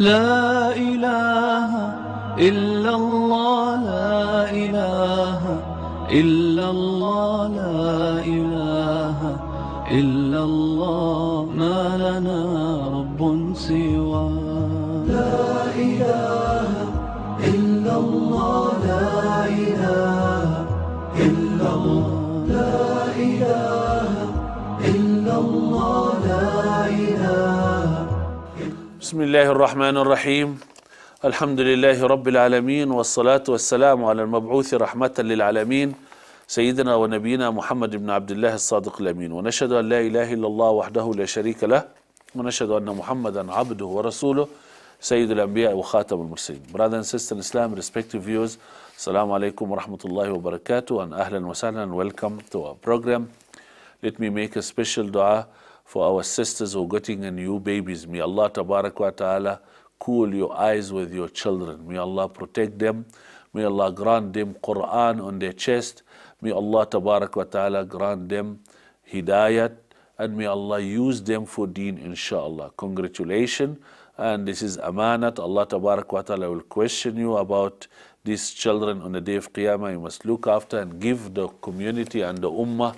لا إله إلا الله لا إله إلا الله لا إله إلا الله ما لنا رب سوى لا إله إلا الله لا إله إلا الله لا إله إلا الله لا إله. بسم الله الرحمن الرحيم. الحمد لله رب العالمين والصلاة والسلام على المبعوث رحمة للعالمين سيدنا ونبينا محمد بن عبد الله الصادق الأمين، ونشهد أن لا إله إلا الله وحده لا شريك له، ونشهد أن محمدا عبده ورسوله سيد الأنبياء وخاتم المرسلين. Brothers and sisters in Islam, respective viewers, Assalamu alaikum wa rahmatullahi wa barakatuh, and ahlan wa sahlan, and welcome to our program. Let me make a special dua for our sisters who are getting new babies. May Allah tabarak wa ta'ala cool your eyes with your children. May Allah protect them. May Allah grant them Quran on their chest. May Allah tabarak wa ta'ala grant them hidayat, and may Allah use them for deen, inshallah. Congratulations. And this is amanat. Allah tabarak wa ta'ala will question you about these children on the day of Qiyamah. You must look after and give the community and the ummah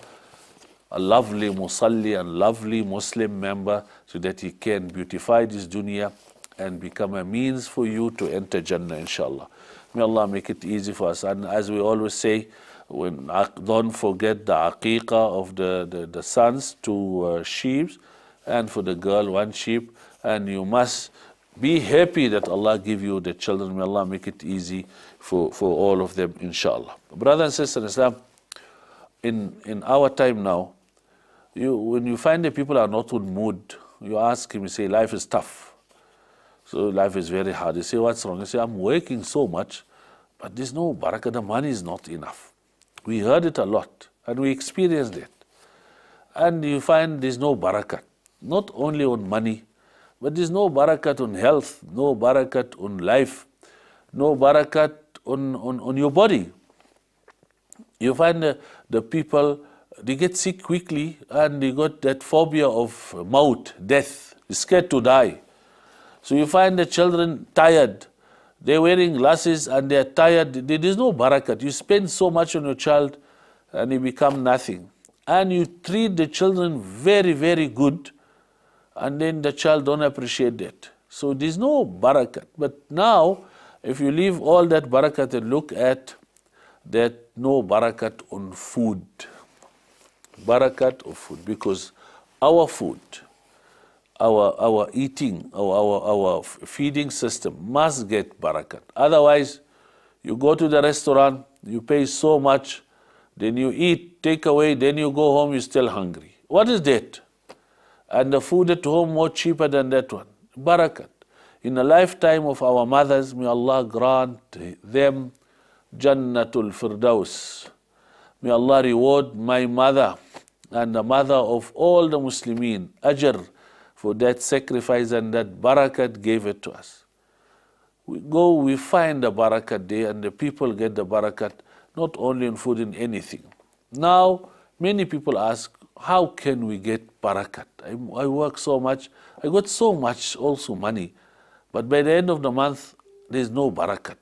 a lovely musalli and lovely Muslim member, so that he can beautify this dunya and become a means for you to enter Jannah, inshallah. May Allah make it easy for us. And as we always say, don't forget the aqiqah of the sons, two sheep, and for the girl, one sheep. And you must be happy that Allah give you the children. May Allah make it easy for all of them, inshallah. Brothers and sisters in Islam, in our time now, when you find that people are not in mood, you ask him, you say, life is tough. So life is very hard. You say, what's wrong? You say, I'm working so much, but there's no barakah, the money is not enough. We heard it a lot, and we experienced it. And you find there's no barakat, not only on money, but there's no barakat on health, no barakat on life, no barakat on your body. You find the people, they get sick quickly, and they got that phobia of maut, death, they're scared to die. So you find the children tired, they're wearing glasses and they're tired. There is no barakat. You spend so much on your child and you become nothing. And you treat the children very, very good, and then the child don't appreciate that. So there's no barakat. But now, if you leave all that barakat and look at that, no barakat on food. Barakat of food, because our food, our eating, our feeding system must get barakat. Otherwise, you go to the restaurant, you pay so much, then you eat, take away, then you go home, you're still hungry. What is that? And the food at home more cheaper than that one. Barakat. In the lifetime of our mothers, may Allah grant them Jannatul Firdaus. May Allah reward my mother and the mother of all the Muslimin, ajr, for that sacrifice, and that barakat gave it to us. We go, we find the barakat there, and the people get the barakat, not only in food, in anything. Now, many people ask, how can we get barakat? I work so much, I got so much also money, but by the end of the month, there's no barakat.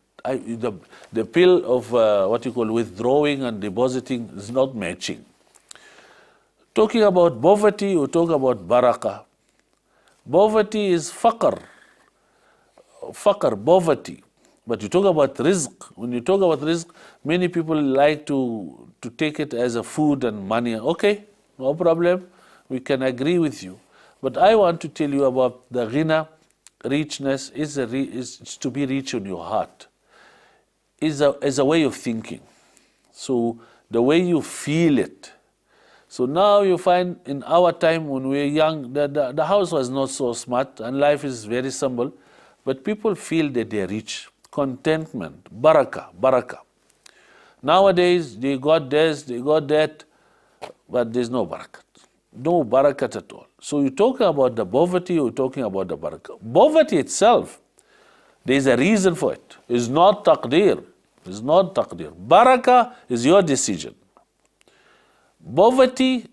The pill of what you call withdrawing and depositing is not matching. Talking about poverty, we talk about barakah. Poverty is faqr, poverty. But you talk about rizq. When you talk about rizq, many people like to take it as a food and money. Okay, no problem, we can agree with you. But I want to tell you about the ghina, richness, is to be rich in your heart. Is a way of thinking. So the way you feel it. So now you find in our time when we were young, the house was not so smart and life is very simple, but people feel that they're rich. Contentment, barakah. Nowadays they got this, they got that, but there's no barakat. No barakat at all. So you're talking about the poverty, you're talking about the barakah. Poverty itself, there's a reason for it. It's not taqdeer. It's not taqdeer. Barakah is your decision. Poverty,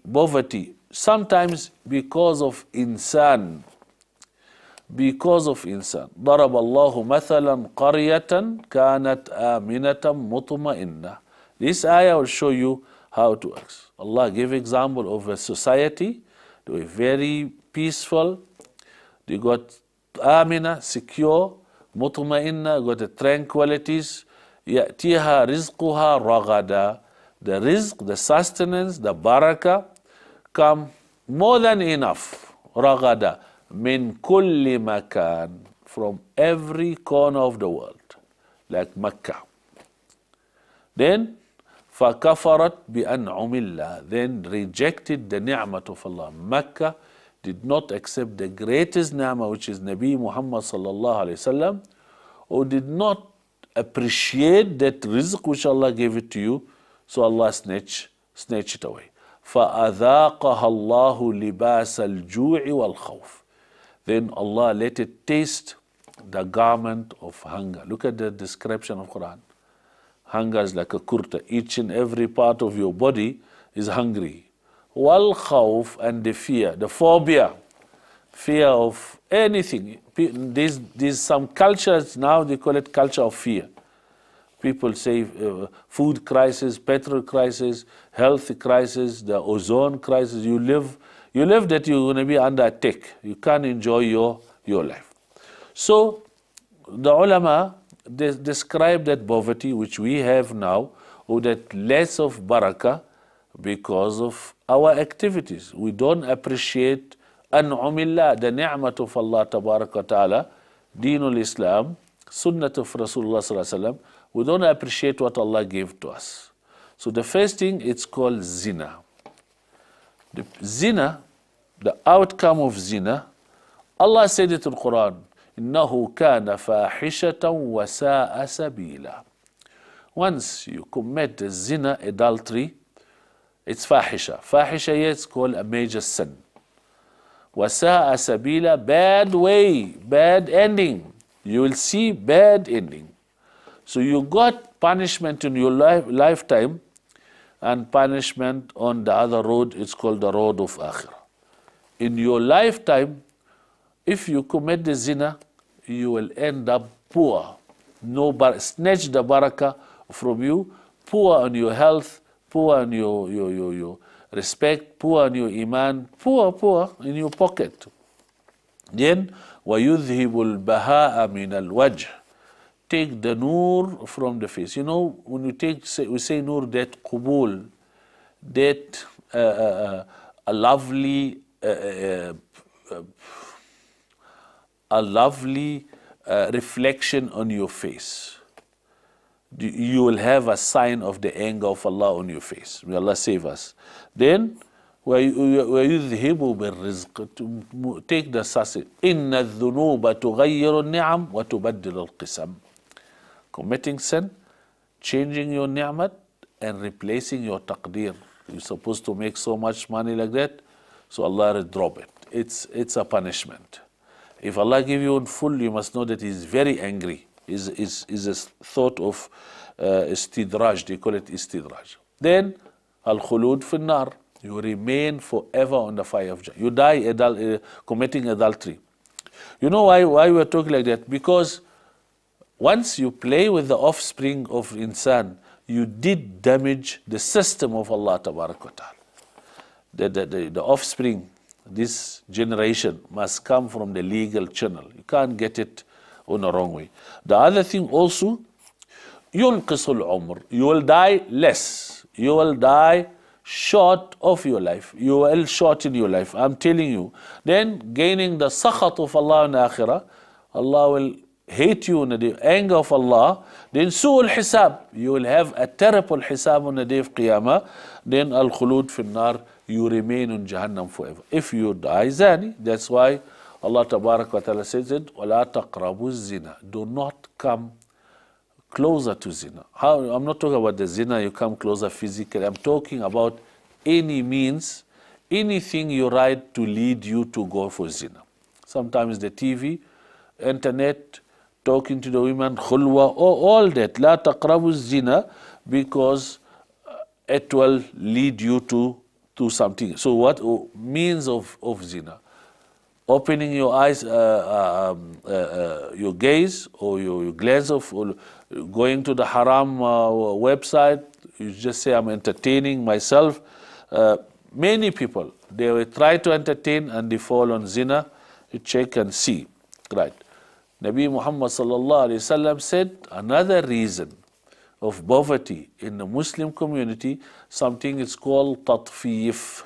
sometimes because of insan, because of insan. ضرب الله مثلا قرية كانت آمنة مطمئنة. This ayah will show you how it works. Allah gave example of a society. They were very peaceful. They got amina, secure, mutma'inna, got the tranquilities. يأتيها رزقها رغدا. The rizq, the sustenance, the barakah come more than enough. Ragada. Min kulli makan. From every corner of the world. Like Mecca. Then, فَكَفَرَتْ بِأَنْعُمِ اللَّهِ. Then rejected the ni'mat of Allah. Mecca did not accept the greatest ni'mah, which is Nabi Muhammad sallallahu alayhi wasallam, or did not appreciate that rizq which Allah gave it to you. So Allah snatch it away. فَأَذَاقَهَا اللَّهُ لِبَاسَ الْجُوعِ وَالْخَوْفِ. Then Allah let it taste the garment of hunger. Look at the description of Quran. Hunger is like a kurta. Each and every part of your body is hungry. Wal-khawf, and the fear, the phobia. Fear of anything. There's some cultures now, they call it culture of fear. People say food crisis, petrol crisis, health crisis, the ozone crisis. You live that you're going to be under attack. You can't enjoy your life. So the ulama, they describe that poverty which we have now, or that less of barakah because of our activities. We don't appreciate an'umillah, the ni'mat of Allah tabarak wa ta'ala, Deenul Islam, Sunnat of Rasulullah sallallahu alaihi wasallam. We don't appreciate what Allah gave to us. So the first thing, it's called zina. The zina, the outcome of zina, Allah said it in the Quran, إِنَّهُ كَانَ فَاحِشَةً وَسَاءَ سَبِيلًا. Once you commit the zina, adultery, it's fahisha. Fahisha, yes, it's called a major sin. وَسَاءَ سَبِيلًا, bad way, bad ending. You will see bad ending. So you got punishment in your lifetime, and punishment on the other road, it's called the road of akhirah. In your lifetime, if you commit the zina, you will end up poor. Snatch the barakah from you, poor on your health, poor on your respect, poor on your iman, poor in your pocket. Then, وَيُذْهِبُ الْبَهَاءَ مِنَ الْوَجْهِ. Take the nur from the face. You know, when you we say nur, that qubul, that a lovely reflection on your face. You will have a sign of the anger of Allah on your face. May Allah save us. Then, وَيُذْهِبُ بِالرِّزْقِ. Take the sasi. إِنَّ الذُّنُوبَ تُغَيِّرُ النِّعَمْ وَتُبَدِّلُ الْقِسَمْ. Committing sin, changing your ni'mat, and replacing your taqdeer. You're supposed to make so much money like that, so Allah will drop it. It's a punishment. If Allah give you in full, you must know that He's very angry. Is a thought of istidraj, they call it istidraj. Then, al-khulud fi nar, you remain forever on the fire of Jannah. You die committing adultery. You know why we're talking like that? Because once you play with the offspring of insan, you did damage the system of Allah tabarak wa ta'ala. The offspring, this generation, must come from the legal channel. You can't get it on the wrong way. The other thing also, yunqisul umr. You will die less. You will die short of your life. You will shorten your life. I'm telling you. Then gaining the sakhat of Allah in the akhirah, Allah will hate you in the anger of Allah. Then su'ul hisab. You will have a terrible hisab on the day of Qiyamah. Then al-khulud fi nar. You remain in Jahannam forever. If you die zani, that's why Allah tabarak wa ta'ala says it, وَلَا تَقْرَبُوا zina. Do not come closer to zina. I'm not talking about the zina, you come closer physically. I'm talking about any means, anything you write to lead you to go for zina. Sometimes the TV, internet, talking to the women, khulwa, all that. لَا تَقْرَبُوا zina, because it will lead you to something. So what means of zina? opening your eyes, your gaze or your glance of or going to the haram website. You just say, I'm entertaining myself. Many people, they will try to entertain and they fall on zina. You check and see. Right. Nabi Muhammad sallallahu alaihi wasallam said another reason of poverty in the Muslim community, something is called tatfif.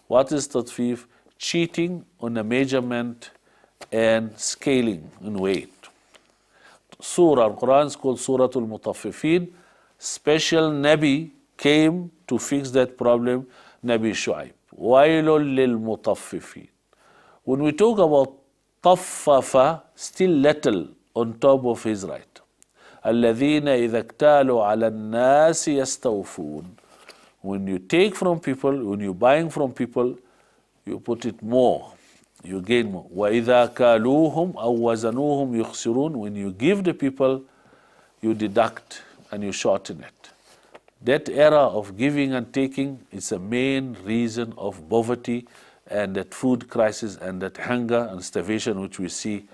What is tatfif? Cheating on a measurement and scaling in weight. Surah Al-Quran is called Surah Al-Mutaffifin. Special Nabi came to fix that problem, Nabi Shu'aib. Wailul lil mutaffifin. When we talk about طفف, still little on top of his right. الذين إذا اكتالوا على الناس يستوفون. When you take from people, when you're buying from people, you put it more, you gain more. وإذا كالوهم أو وزنوهم يخسرون. When you give the people, you deduct and you shorten it. That era of giving and taking is a main reason of poverty and that food crisis and that hunger and starvation which we see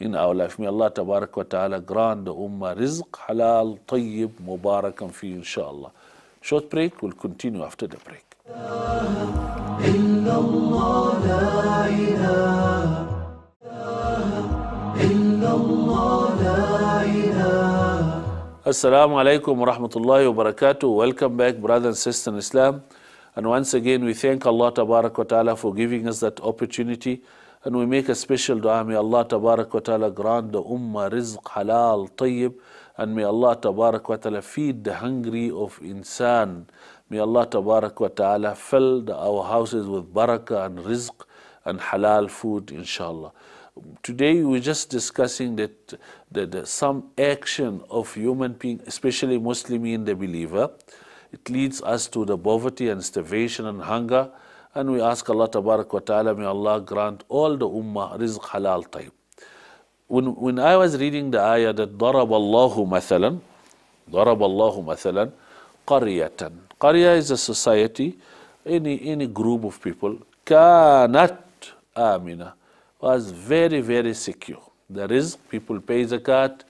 in our life. May Allah tabarak wa ta'ala grant the ummah rizq, halal, tayyib, mubarakan fi inshallah. Short break, we'll continue after the break. Assalamu alaikum wa rahmatullahi wa barakatuh. Welcome back, brothers and sisters in Islam. And once again, we thank Allah Tabarak wa Ta'ala for giving us that opportunity. And we make a special dua. May Allah Tabarak wa Ta'ala grant the ummah rizq, halal, tayyib. And may Allah Tabarak wa Ta'ala feed the hungry of insan. May Allah Tabarak wa Ta'ala fill our houses with barakah and rizq and halal food, inshallah. Today we're just discussing that some action of human being, especially Muslimin, the believer, it leads us to the poverty and starvation and hunger. And we ask Allah Tabarak wa Ta'ala, may Allah grant all the ummah rizq halal tayyib. When I was reading the ayah that ضرب الله مثلا قرية. Qarya is a society, any group of people. كانت آمنة, was very, very secure. The rizq, people pay zakat,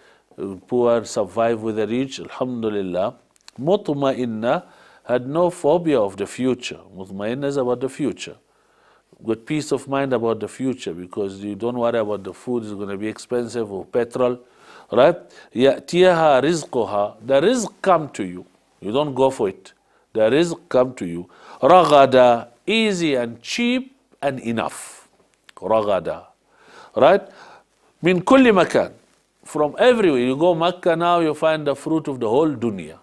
poor survive with the rich, alhamdulillah. Mutma'inna, had no phobia of the future. Mutma'inna is about the future. Got peace of mind about the future because you don't worry about the food is going to be expensive or petrol. Right? يَأْتِيهَا رِزْقُهَا, the rizq come to you. You don't go for it. The rizq come to you. Ragada, easy and cheap and enough. Ragada. Right? Min kulli makan. From everywhere. You go Makkah now, you find the fruit of the whole dunya.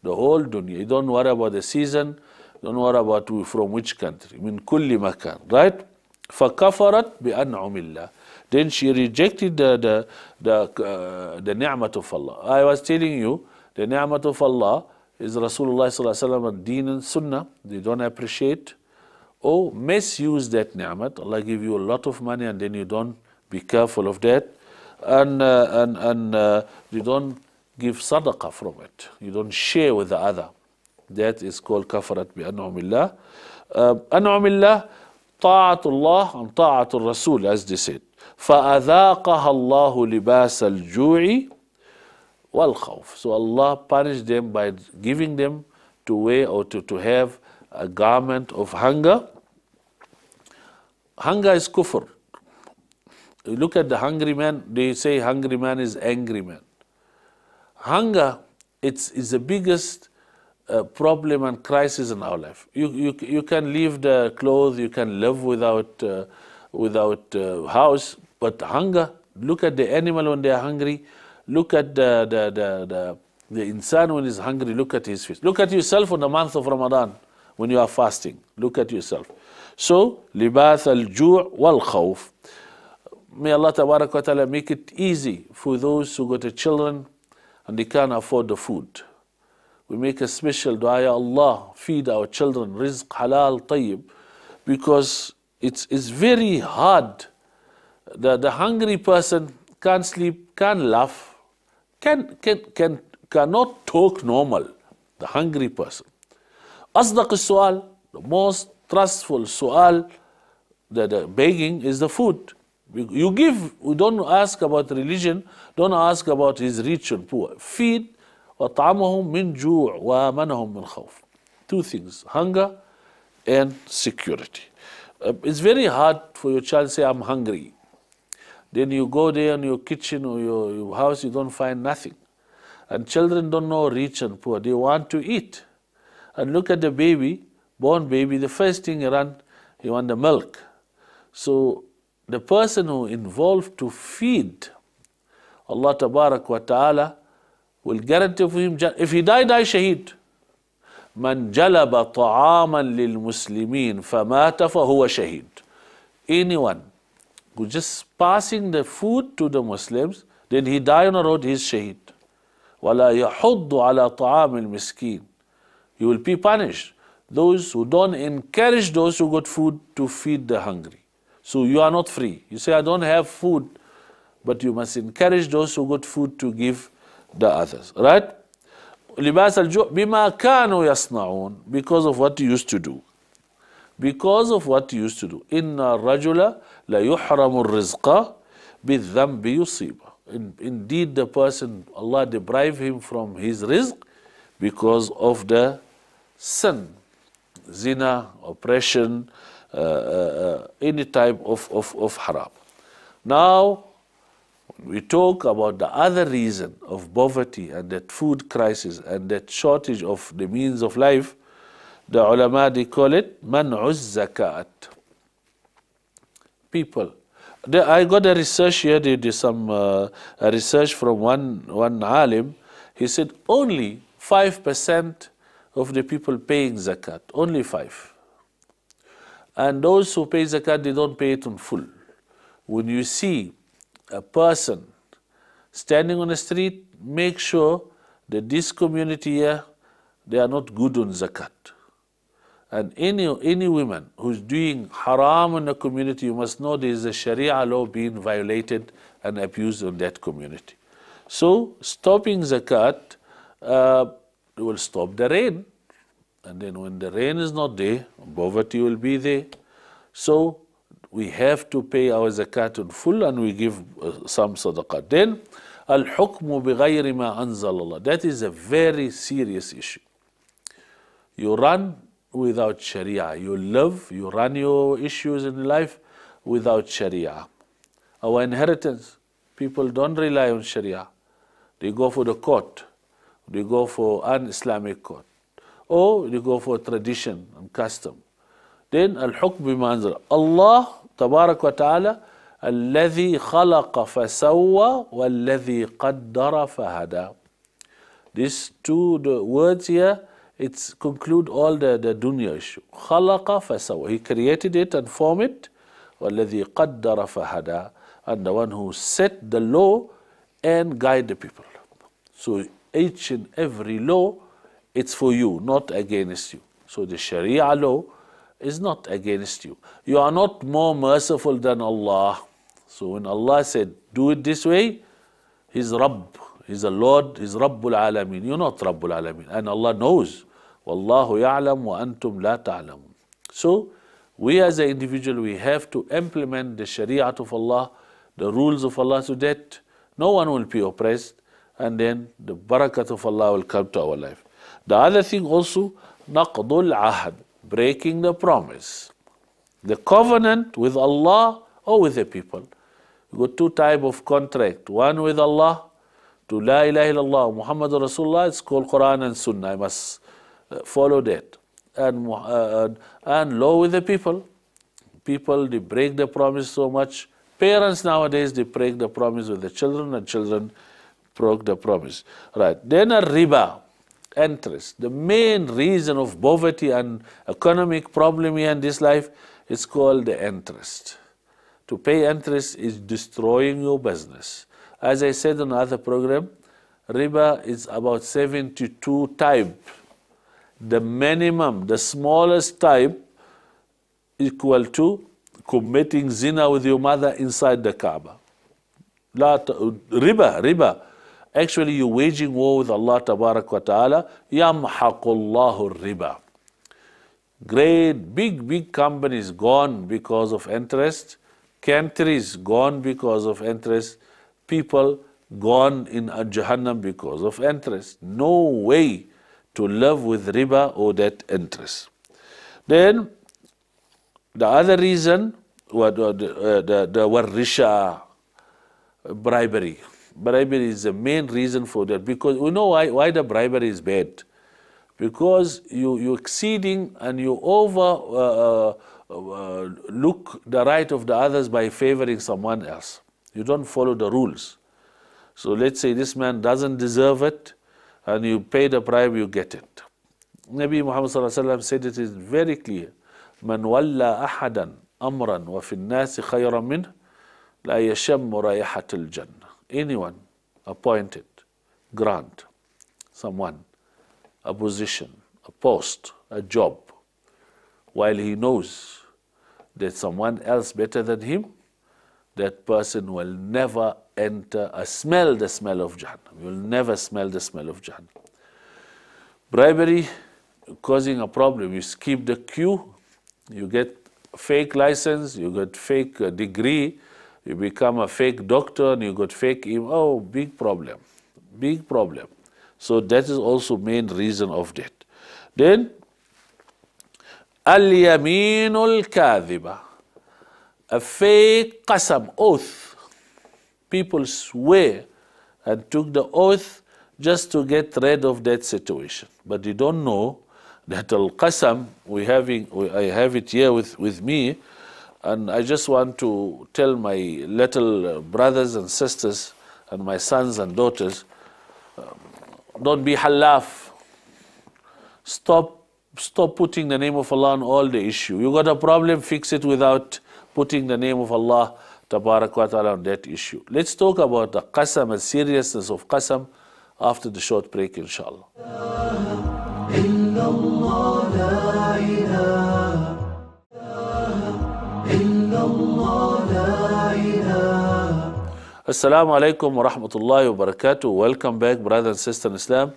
The whole dunya. You don't worry about the season. Don't worry about from which country. Min kulli makan. Right? فَكَفَرَتْ بِأَنْعُمِ اللَّهِ. Then she rejected the ni'mat of Allah. I was telling you, the ni'mat of Allah is Rasulullah sallallahu alaihi wasallam and deen and sunnah. They don't appreciate or misuse that ni'mat. Allah give you a lot of money and then you don't be careful of that. And you don't give sadaqah from it. You don't share with the other. That is called kafarat bi an'umillah. An'umillah, ta'atullah and ta'atul Rasul, as they said. فَأَذَاقَهَا اللَّهُ لِبَاسَ الْجُوعِ وَالْخَوْفِ. So Allah punished them by giving them to wear or to have a garment of hunger. Hunger is kufr. You look at the hungry man, they say hungry man is angry man. Hunger, is the biggest problem and crisis in our life. You can leave the clothes, you can live without house, but hunger, look at the animal when they are hungry, look at the insan when he's hungry, look at his face. Look at yourself in the month of Ramadan when you are fasting. Look at yourself. So, libath al-ju' wal-khawf. May Allah Tabarak wa Ta'ala make it easy for those who got children and they can't afford the food. We make a special dua, Ya Allah, feed our children, rizq, halal, tayyib, because it's very hard. The hungry person can't sleep, can't laugh, cannot talk normal. The hungry person. Asdaq al-su'al, the most trustful su'al the begging is the food. You give, we don't ask about religion, don't ask about his rich and poor. Feed, وَطَعَمَهُمْ مِنْ جُوعٍ وَآمَنَهُمْ مِنْ خَوْفٍ. Two things, hunger and security. It's very hard for your child to say, I'm hungry. Then you go there in your kitchen or your house, you don't find nothing. And children don't know rich and poor. They want to eat. And look at the baby, born baby, the first thing he want the milk. So the person who involved to feed, Allah Tabarak wa Ta'ala will guarantee for him, if he die shaheed. Man jalaba ta'aman lil muslimin famata fahuwa shaheed. Anyone who just passing the food to the Muslims, then he die on the road, he is shaheed. Wala yahuddu ala ta'am al miskin. You will be punished. Those who don't encourage those who got food to feed the hungry. So you are not free. You say, I don't have food, but you must encourage those who got food to give the others. Right? لباس الجوع بما كانوا يصنعون, because of what you used to do. Because of what you used to do. إن الرجل ليحرم الرزق بالذنب يصيبه. Indeed, the person, Allah deprive him from his rizq because of the sin, zina, oppression, any type of haram. Now, we talk about the other reason of poverty and that food crisis and that shortage of the means of life. The ulama, they call it man'uz zakat. People. I got a research here, they did some research from one alim. He said only 5% of the people paying zakat, only 5%. And those who pay zakat, they don't pay it in full. When you see a person standing on the street, make sure that this community here, they are not good on zakat. And any woman who's doing haram in the community, you must know there is a Sharia law being violated and abused in that community. So stopping zakat will stop the rain. And then when the rain is not there, poverty will be there. So we have to pay our zakat in full and we give some sadaqah. Then, al-hukmu bighayri ma anzal Allah. That is a very serious issue. You run without Sharia. You live, you run your issues in life without Sharia. Our inheritance, people don't rely on Sharia. They go for the court. They go for un-Islamic court. Or they go for tradition and custom. Then al-hukm bima anzal. Allah Tabarak wa Ta'ala, الذي خلق فسوى والذي قدر فهدى. These two words here, it's conclude all the dunya issue. خلق فسوى. He created it and formed it. والذي قدر فهدى. And the one who set the law and guide the people. So each and every law, it's for you, not against you. So the Sharia law is not against you. You are not more merciful than Allah. So when Allah said, do it this way, He's Rabb, He's a Lord, He's Rabbul Alameen. You're not Rabbul Alameen. And Allah knows. Wallahu ya'lam wa antum la ta'lamun. So we as an individual, we have to implement the Shariat of Allah, the rules of Allah, so that no one will be oppressed, and then the barakat of Allah will come to our life. The other thing also, naqdul ahad, breaking the promise, the covenant with Allah or with the people. You got two types of contract. One with Allah, to La ilaha illallah, Muhammad Rasulullah, it's called Quran and Sunnah. I must follow that. And law with the people. People, they break the promise so much. Parents nowadays, they break the promise with the children, and children broke the promise. Right. Then a riba, interest. The main reason of poverty and economic problem here in this life is called the interest. To pay interest is destroying your business. As I said in another program, riba is about 72 types. The minimum, the smallest type, equal to committing zina with your mother inside the Kaaba. Riba. Actually, you're waging war with Allah Tabarak wa Ta'ala. Yamhaqullahu riba. Great, big companies gone because of interest. Countries gone because of interest. People gone in a Jahannam because of interest. No way to live with riba or that interest. Then the other reason was the warisha, bribery. Bribery is the main reason for that, because we know why the bribery is bad. Because you're exceeding and you over look the right of the others by favoring someone else. You don't follow the rules. So let's say this man doesn't deserve it, and you pay the bribe, you get it. Nabi Muhammad said it is very clear. Man walla ahadan amran wa fi nasi khayran minh la yasham rayahat al-jannah. Anyone appointed, grant someone a position, a post, a job, while he knows that someone else better than him, that person will never enter the smell of Jahannam. You will never smell the smell of Jahannam. Bribery causing a problem. You skip the queue, you get fake license, you get fake degree, you become a fake doctor, and you got fake, oh, big problem, big problem. So that is also main reason of that. Then, al-yaminul kadhiba, a fake qasam, oath. People swear and took the oath just to get rid of that situation. But they don't know that al-qasam, I have it here with me, and I just want to tell my little brothers and sisters and my sons and daughters, don't be halaf. Stop putting the name of Allah on all the issue. You got a problem, fix it without putting the name of Allah Tabarak wa Ta'ala on that issue. Let's talk about the qasam and seriousness of qasam after the short break, inshallah. Assalamu alaikum wa rahmatullahi wa barakatuh. Welcome back, brothers and sisters in Islam.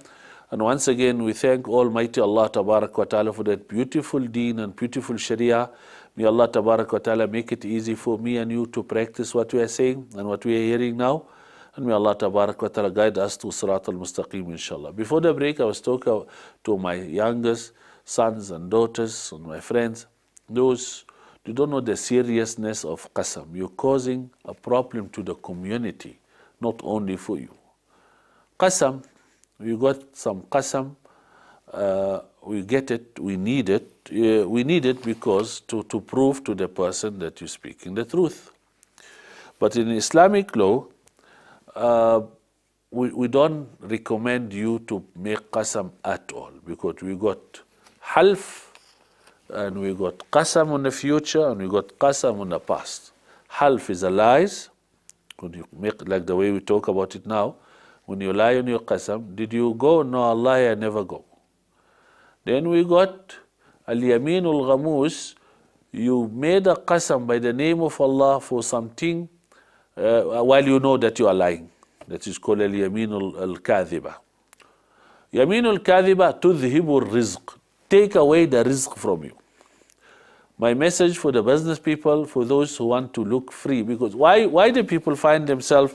And once again, we thank Almighty Allah Tabarak wa Ta'ala for that beautiful deen and beautiful sharia. May Allah Tabarak wa Ta'ala make it easy for me and you to practice what we are saying and what we are hearing now. And may Allah Tabarak wa Ta'ala guide us to Sirat al-Mustaqim, inshallah. Before the break, I was talking to my youngest sons and daughters and my friends, those you don't know the seriousness of qasam. You're causing a problem to the community, not only for you. Qasam, we got some qasam, we get it, we need it. We need it because to prove to the person that you're speaking the truth. But in Islamic law, we don't recommend you to make qasam at all, because we got half, and we got qasam on the future, and we got qasam on the past. Half is a lies. When you make like the way we talk about it now, when you lie on your qasam, did you go? No, Allah, I never go. Then we got al-yaminul ghamus. You made a qasam by the name of Allah for something while you know that you are lying. That is called al-yaminul al-kadhiba. Yaminul kadhiba tudhibu rizq. Take away the rizq from you. My message for the business people, for those who want to look free, because why do people find themselves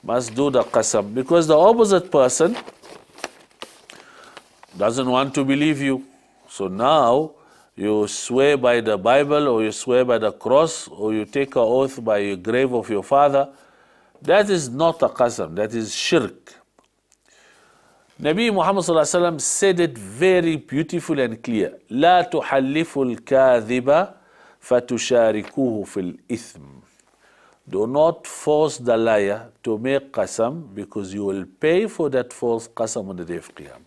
must do the qasam? Because the opposite person doesn't want to believe you. So now you swear by the Bible, or you swear by the cross, or you take an oath by the grave of your father. That is not a qasam, that is shirk. Nabi Muhammad ﷺ said it very beautiful and clear. لا تحلفوا الكاذب فتشاركوه في الإثم. Do not force the liar to make qasam, because you will pay for that false qasam on the day of Qiyamah.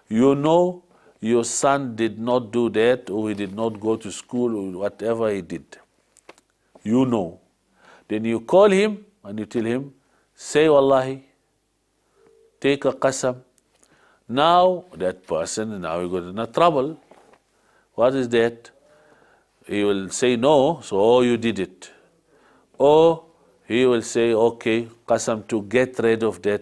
You know your son did not do that, or he did not go to school, or whatever he did. You know. Then you call him and you tell him, say wallahi, take a qasam. Now that person, now he got in a trouble. What is that? He will say no, so oh, you did it. Or he will say, okay, qasam, to get rid of that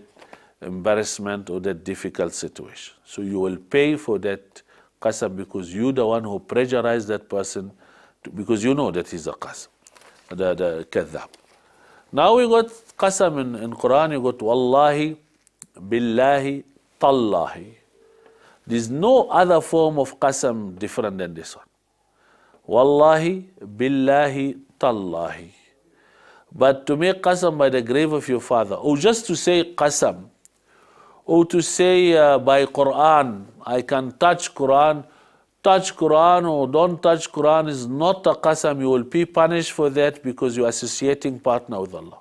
embarrassment or that difficult situation. So you will pay for that qasam because you the one who pressurized that person, because you know that he's a qasam, the kadhab. Now we got qasam in Quran, you got wallahi, billahi, tallahi. There's no other form of qasam different than this one. Wallahi, billahi, tallahi. But to make qasam by the grave of your father, or just to say qasam, or to say by Quran, I can touch Quran or don't touch Quran is not a qasam. You will be punished for that because you're associating partner with Allah.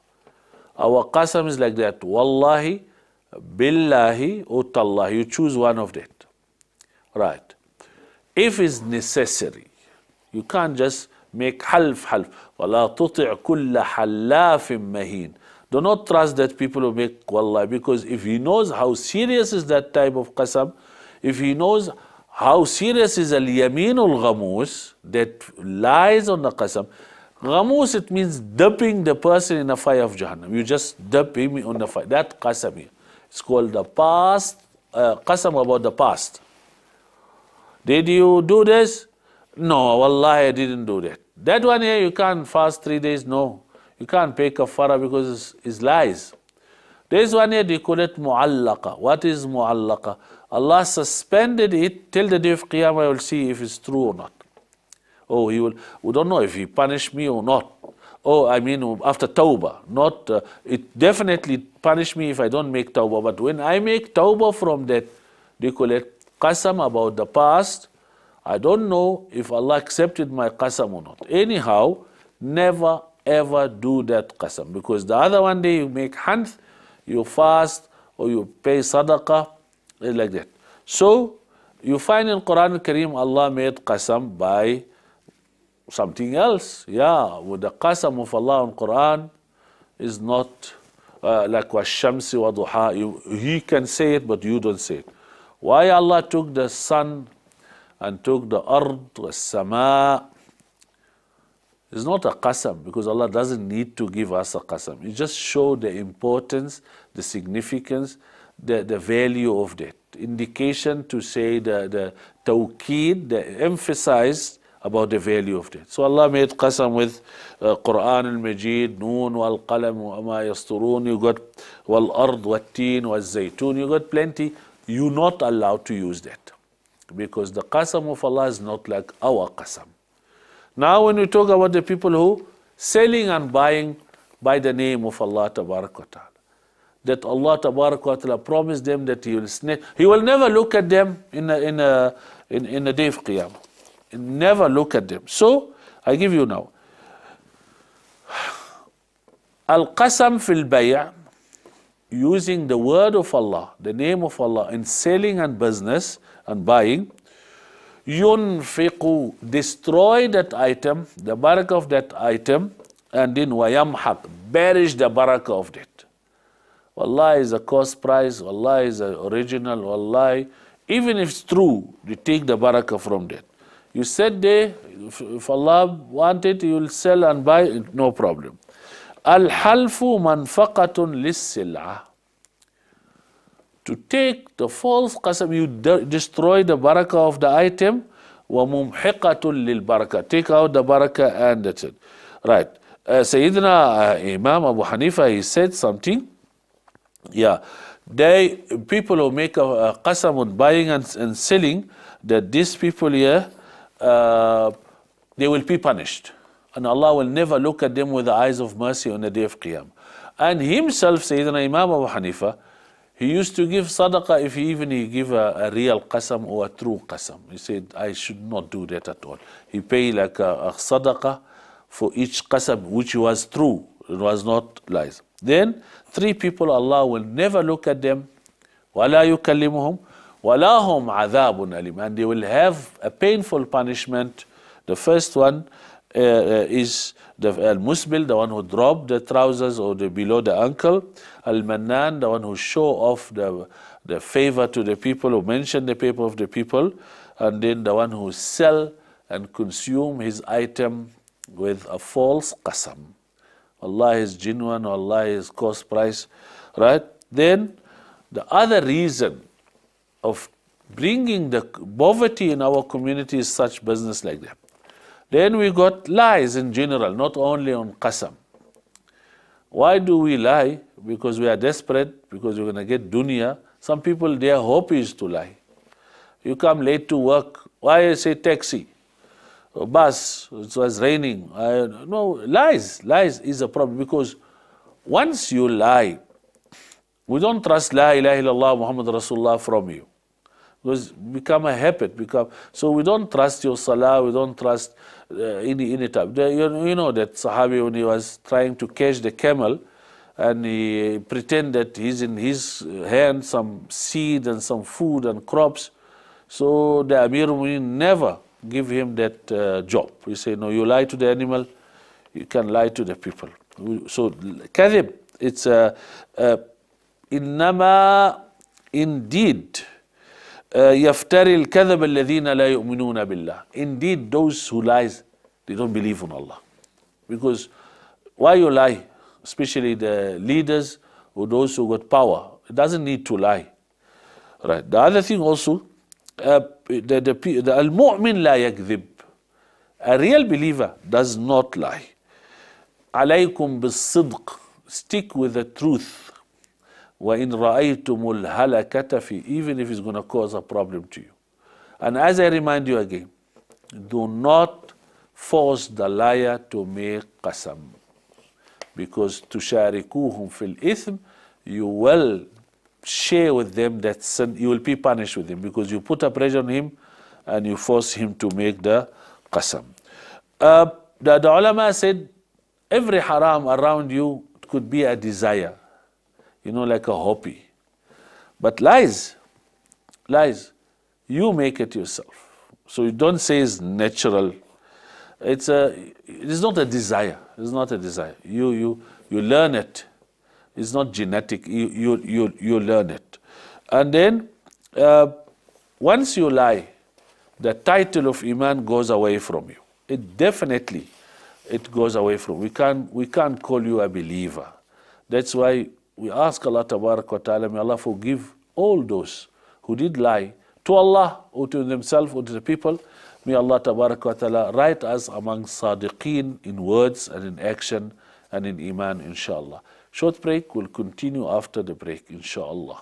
Our qasam is like that. Wallahi, billahi, or tallahi. You choose one of that. Right. If it's necessary, you can't just make half. وَلَا تُطِعْ كُلَّ حَلَّافٍ مَهِينٍ. Do not trust that people who make wallahi, because if he knows how serious is that type of qasam, if he knows how serious is al-yaminul ghamus, that lies on the qasam. Ghamus, it means dipping the person in the fire of Jahannam. You just dip him on the fire. That qasam here. It's called the past, qasam about the past. Did you do this? No, wallahi, I didn't do that. That one here, you can't fast 3 days. No, you can't pay kafara because it's lies. This one here, they call it mu'allaqa. What is mu'allaqa? Allah suspended it till the day of Qiyamah. I will see if it's true or not. Oh, we don't know if he punished me or not. Oh, I mean, after tawbah. Not, it definitely punish me if I don't make tawbah. But when I make tawbah from that, they call it qasam about the past. I don't know if Allah accepted my qasam or not. Anyhow, never ever do that qasam, because the other one day you make hanth, you fast or you pay sadaqah, like that. So you find in Quran al-Kareem Allah made qasam by something else. Yeah, with the qasam of Allah in Quran is not like washamsi wa duha. He can say it, but you don't say it. Why Allah took the sun and took the ard, the sama? It's not a qasam, because Allah doesn't need to give us a qasam. It just shows the importance, the significance, the value of that. Indication to say the tawqeed, the emphasize about the value of that. So Allah made qasam with Quran al-Majid, Noon wal-Qalam wa ma yasturun. You got wal-ard wal-teen wal-zaytun. You got plenty. You're not allowed to use that, because the qasam of Allah is not like our qasam. Now when we talk about the people who selling and buying by the name of Allah Tabarak wa Ta'ala, that Allah Tabarak wa Ta'ala promised them that He will never look at them in the day of Qiyamah. Never look at them. So I give you now. Al-Qasam fil Bay', using the word of Allah, the name of Allah, in selling and business and buying. Yunfiqu, destroy that item, the barakah of that item, and then wayamhaq, perish the barakah of that. Wallahi is a cost price, wallahi is a original, wallahi. Even if it's true, you take the barakah from that. You said there, if Allah wanted, you will sell and buy, no problem. Al-halfu manfaqatun lis-sil'ah. To take the false qasam, you destroy the barakah of the item. Wa mumhiqatun lil barakah. Take out the barakah and that's it. Right. Sayyidina Imam Abu Hanifa, he said something. Yeah. People who make a qasam on buying and selling, that these people here, they will be punished. And Allah will never look at them with the eyes of mercy on the day of Qiyam. And himself, Sayyidina Imam Abu Hanifa, he used to give sadaqah if he give a real qasam or a true qasam. He said, I should not do that at all. He paid like a sadaqah for each qasam, which was true. It was not lies. Then 3 people, Allah will never look at them. وَلَا يُكَلِّمُهُمْ وَلَا هُمْ عَذَابٌ أَلِيمٌ. And they will have a painful punishment. The first one is the al-musbil, the one who dropped the trousers or below the ankle. Al-mannan, the one who show off the favor to the people, who mention the favor of the people. And then the one who sell and consume his item with a false qasam. Allah is genuine, Allah is cost price. Right? Then the other reason of bringing the poverty in our community is such business like that. Then we got lies in general, not only on qasam. Why do we lie? Because we are desperate, because we're going to get dunya. Some people, their hope is to lie. You come late to work. Why I say taxi? Or bus, it was raining. No, lies. Lies is a problem, because once you lie, we don't trust La ilaha illallah Muhammad Rasulullah from you. Because become a habit. So we don't trust your salah, we don't trust any type. You know that Sahabi, when he was trying to catch the camel, and he pretended he's in his hand some seed and some food and crops. So the Amir al-Mu'minin never give him that job. He say, no, you lie to the animal, you can lie to the people. So kadhib, it's innama, indeed, يفتري الكذب الذين لا يؤمنون بالله. Indeed, those who lies, they don't believe in Allah. Because why you lie? Especially the leaders or those who got power. It doesn't need to lie. Right. The other thing also, the al-mu'min la yakdhib. A real believer does not lie. Alaykum bis-sidq. Stick with the truth. وَإِنْ رَأَيْتُمُ الْهَلَكَةَ فِي, even if it's going to cause a problem to you. And as I remind you again, do not force the liar to make qasam. Because تُشَارِكُوهُمْ فِي الْإِثْمِ, you will share with them that sin, you will be punished with him, because you put a pressure on him and you force him to make the qasam. The ulama said, every haram around you could be a desire. You know, like a hobby. But lies, you make it yourself. So you don't say it's natural. It is not a desire. It's not a desire. You learn it. It's not genetic. You learn it. And then once you lie, the title of Iman goes away from you. It definitely goes away from you. We can't call you a believer. That's why we ask Allah Tabarak wa Ta'ala, may Allah forgive all those who did lie to Allah or to themselves or to the people. May Allah Tabarak wa Ta'ala write us among Sadiqeen in words and in action and in Iman, inshallah. Short break, will continue after the break, inshallah.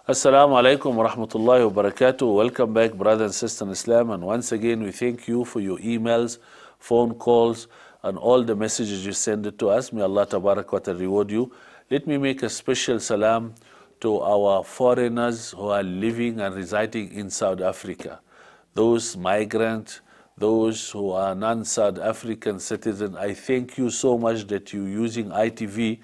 Assalamu alaikum wa rahmatullahi wa barakatuh. Welcome back, brothers and sisters in Islam. And once again, we thank you for your emails, phone calls, and all the messages you send it to us. May Allah Tabarak wa Ta'ala reward you. Let me make a special salam to our foreigners who are living and residing in South Africa. Those migrants, those who are non-South African citizens, I thank you so much that you're using ITV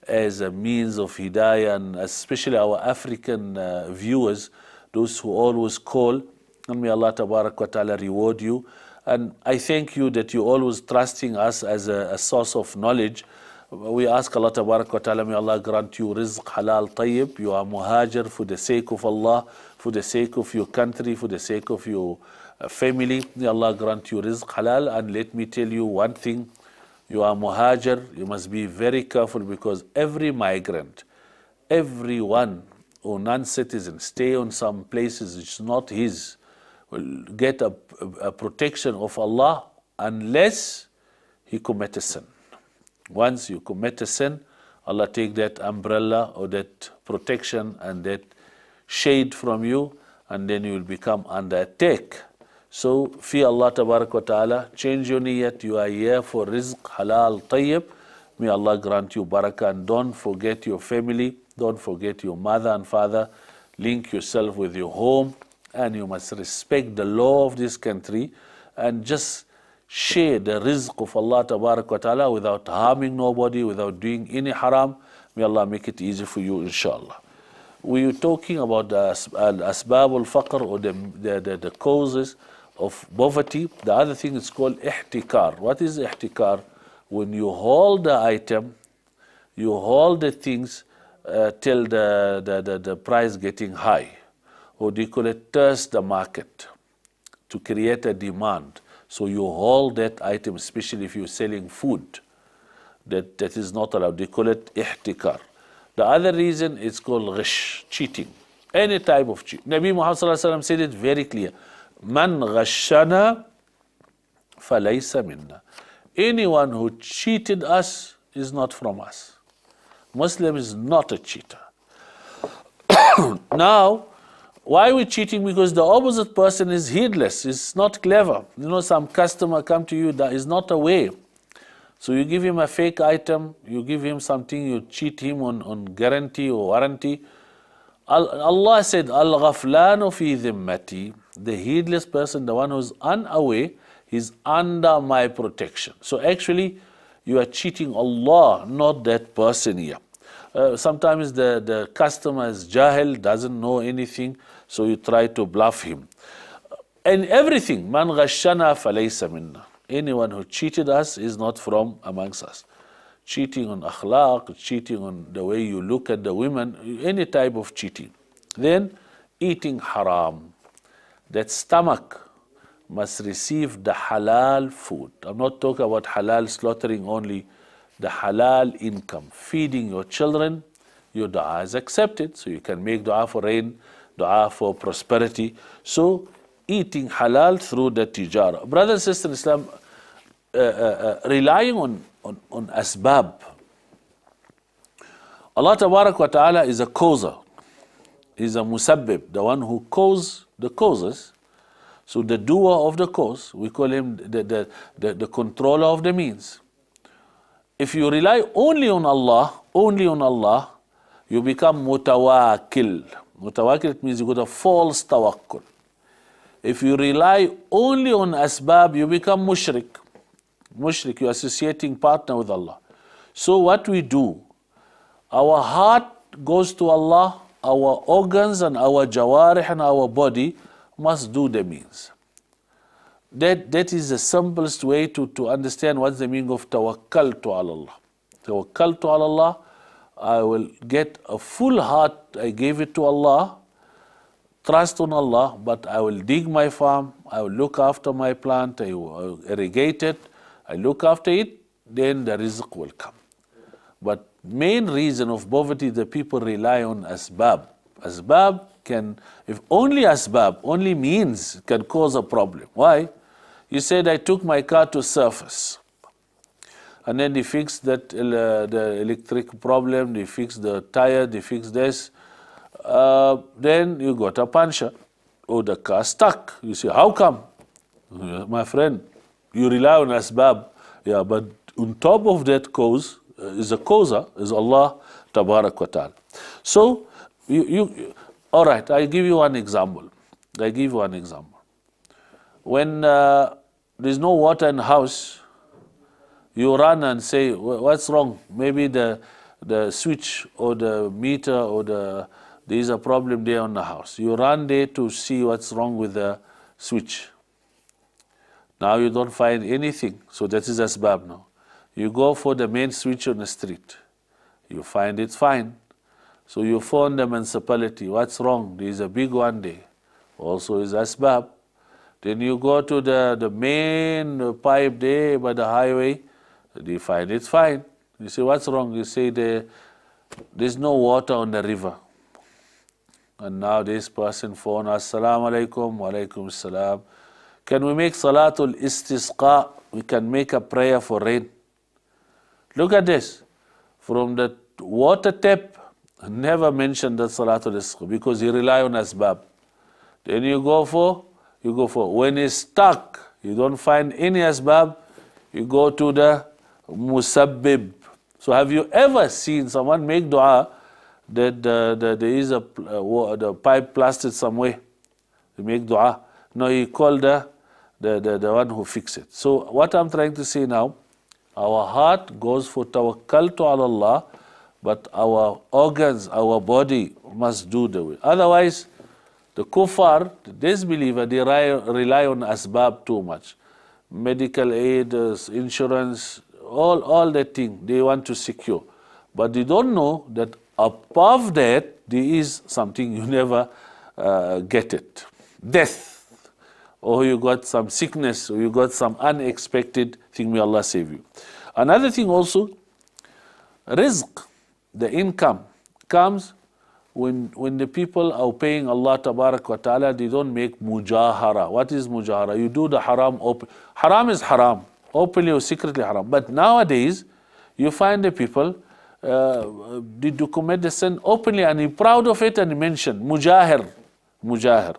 as a means of hidayah, and especially our African viewers, those who always call. And may Allah Tabarak wa Ta'ala reward you. And I thank you that you're always trusting us as a source of knowledge. We ask Allah Tabarak wa Ta'ala, may Allah grant you rizq halal tayyib. You are muhajir for the sake of Allah, for the sake of your country, for the sake of your family. May Allah grant you rizq halal. And let me tell you one thing. You are muhajir, you must be very careful, because every migrant, everyone or non-citizen stay on some places it's not his, will get a protection of Allah unless he commit a sin. Once you commit a sin, Allah take that umbrella or that protection and that shade from you, and then you will become under attack. So, fear Allah Tabarak wa Ta'ala, change your niyat, you are here for rizq halal tayyib. May Allah grant you barakah, and don't forget your family, don't forget your mother and father. Link yourself with your home, and you must respect the law of this country and just share the rizq of Allah Tabarak wa Ta'ala without harming nobody, without doing any haram. May Allah make it easy for you, inshallah. We were talking about the asbab al-faqr, or the causes of poverty. The other thing is called ihtikar. What is ihtikar? When you hold the item, you hold the things till the price getting high, or they call it thirst the market, to create a demand. So you hold that item, especially if you're selling food. That is not allowed. They call it ihtikar. The other reason is called ghish, cheating. Any type of cheat. Nabi Muhammad ﷺ said it very clear. Man ghashana falaysa minna. Anyone who cheated us is not from us. Muslim is not a cheater. Now, why are we cheating? Because the opposite person is heedless, is not clever. You know, some customer come to you that is not aware. So you give him a fake item, you give him something, you cheat him on guarantee or warranty. Allah said, Al-ghaflanu fi dhimmati. The heedless person, the one who's unaware, is under my protection. So actually, you are cheating Allah, not that person here. Sometimes the customer is jahil, doesn't know anything, so you try to bluff him. And everything, man ghashana falaysa minna. Anyone who cheated us is not from amongst us. Cheating on akhlaq, cheating on the way you look at the women, any type of cheating. Then eating haram. That stomach must receive the halal food. I'm not talking about halal slaughtering only. The halal income, feeding your children, your dua is accepted. So you can make dua for rain, dua for prosperity. So eating halal through the tijara. Brothers and sisters in Islam, relying on asbab. Allah Tabarak wa Ta'ala is a causer, is a musabbib, the one who causes the causes. So the doer of the cause, we call him the controller of the means. If you rely only on Allah, you become mutawakkil. Mutawakkil means you got a false tawakkul. If you rely only on asbab, you become mushrik. Mushrik, you're associating partner with Allah. So what we do, our heart goes to Allah, our organs and our jawarih and our body must do the means. That is the simplest way to understand what's the meaning of tawakkaltu ala Allah. Tawakkaltu ala Allah, I will get a full heart, I gave it to Allah, trust on Allah, but I will dig my farm, I will look after my plant, I will irrigate it, I look after it, then the rizq will come. But main reason of poverty, the people rely on asbab. Asbab can, if only asbab, only means can cause a problem. Why? You said, I took my car to surface. And then they fixed that, the electric problem, they fixed the tire, they fixed this. Then you got a puncture. Oh, the car stuck. You say, how come? My friend, you rely on asbab. Yeah, but on top of that cause, is a causer, is Allah Tabarak wa Ta'ala. So, all right, I'll give you one example. When there's no water in the house, you run and say, what's wrong? Maybe the switch or the meter or there is a problem there on the house. You run there to see what's wrong with the switch. Now you don't find anything, so that is asbab now. You go for the main switch on the street. You find it fine. So you phone the municipality, what's wrong? There is a big one there. Also is asbab. Then you go to the main pipe there by the highway, they find it's fine. You say, what's wrong? You say, there's no water on the river. And now this person phone, Assalamu alaikum, wa alaikum salam. Can we make Salatul Istisqa? We can make a prayer for rain. Look at this. From the water tap, never mention the Salatul Istisqa because you rely on asbab. Then you go for, when it's stuck, you don't find any asbab, you go to the musabbib. So have you ever seen someone make dua that there is the pipe blasted somewhere? You make dua. No, you call the one who fixed it. So what I'm trying to say now, our heart goes for tawakkal to Allah, but our organs, our body must do the way. Otherwise, the kuffar, the disbeliever, they rely on asbab too much. Medical aid, insurance, all that thing they want to secure. But they don't know that above that, there is something you never get it. Death. or you got some sickness, or you got some unexpected thing. May Allah save you. Another thing also, rizq, the income, comes when the people are paying Allah Tabarak wa Ta'ala, they don't make mujahara. What is mujahara? You do the haram open. Haram is haram, openly or secretly haram. But nowadays, you find the people, they do commit the sin openly and you're proud of it and you mention mujahir. Mujahir.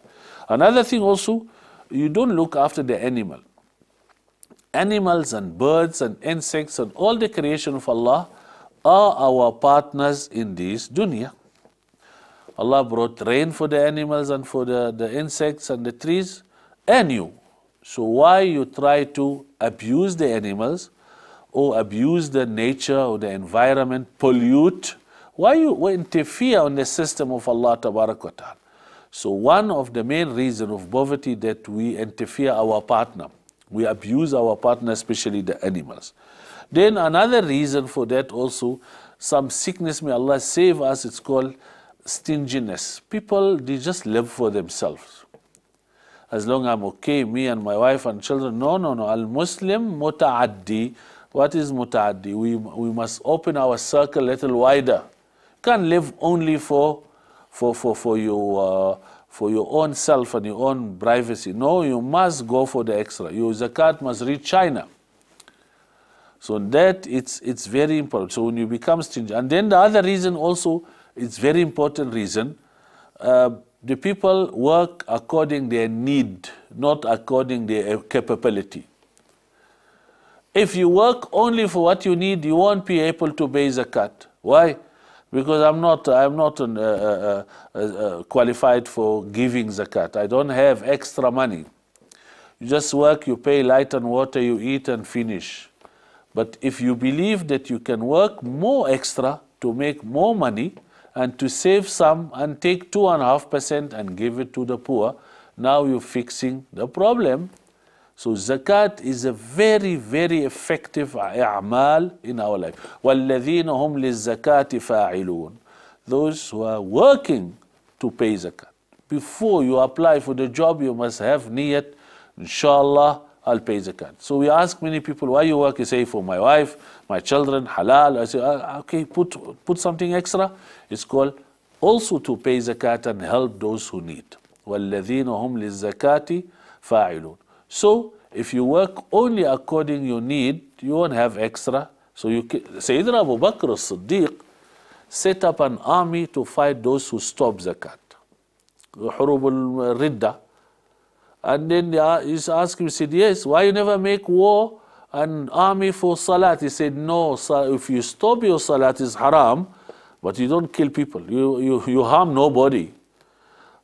Another thing also, you don't look after the animal. Animals and birds and insects and all the creation of Allah are our partners in this dunya. Allah brought rain for the animals and for the insects and the trees and you. So why you try to abuse the animals or abuse the nature or the environment, pollute? Why you interfere on the system of Allah Tabarak wa Ta'ala? So one of the main reasons of poverty that we interfere our partner. We abuse our partner, especially the animals. Then another reason for that also, some sickness, may Allah save us, it's called stinginess. People, they just live for themselves. As long as I'm okay, me and my wife and children. No. Al-Muslim muta'addi. What is muta'addi? We must open our circle a little wider. Can't live only for your own self and your own privacy. No, you must go for the extra. Your zakat must reach China. So that it's very important. So when you become stingy, and then the other reason also, it's very important reason. The people work according their need, not according their capability. If you work only for what you need, you won't be able to pay zakat. Why? Because I'm not qualified for giving zakat. I don't have extra money. You just work, you pay light and water, you eat and finish. But if you believe that you can work more extra to make more money and to save some and take 2.5% and give it to the poor, now you're fixing the problem. So zakat is a very, very effective a'mal in our life. وَالَّذِينَ هُمْ لِلزَّكَاةِ فَاعِلُونَ. Those who are working to pay zakat. Before you apply for the job, you must have niyat, inshallah, I'll pay zakat. So we ask many people, why you work? You say, for my wife, my children, halal. I say, okay, put something extra. It's called also to pay zakat and help those who need. وَالَّذِينَ هُمْ لِلزَّكَاةِ فَاعِلُونَ. So if you work only according your need, you won't have extra. So Sayyidina Abu Bakr as-Siddiq set up an army to fight those who stop zakat. Hurub al-Ridda. And then he asked him, he said, yes, why you never make war and army for salat? He said, no, if you stop your salat is haram, but you don't kill people. You harm nobody.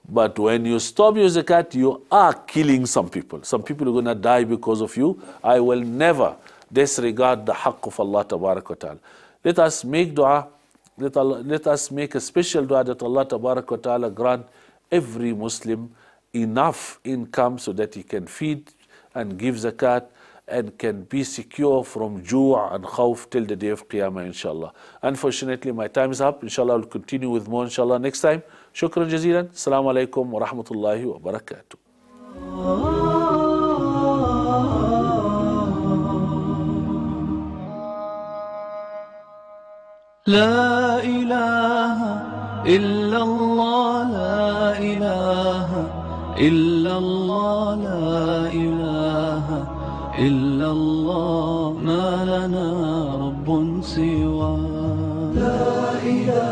But when you stop your zakat, you are killing some people. Some people are going to die because of you. I will never disregard the haqq of Allah Tabarak wa Ta'ala. Let us make dua. Let us make a special dua that Allah Tabarak wa Ta'ala grant every Muslim enough income so that he can feed and give zakat and can be secure from ju' and khawf till the day of Qiyamah, inshallah. Unfortunately, my time is up. Inshallah, I'll continue with more, inshallah, next time. Shukran jazeelan. Assalamu alaikum wa rahmatullahi wa barakatuh. لا إله إلا الله لا إله إلا الله لا إله إلا الله ما لنا رب سواه لا إله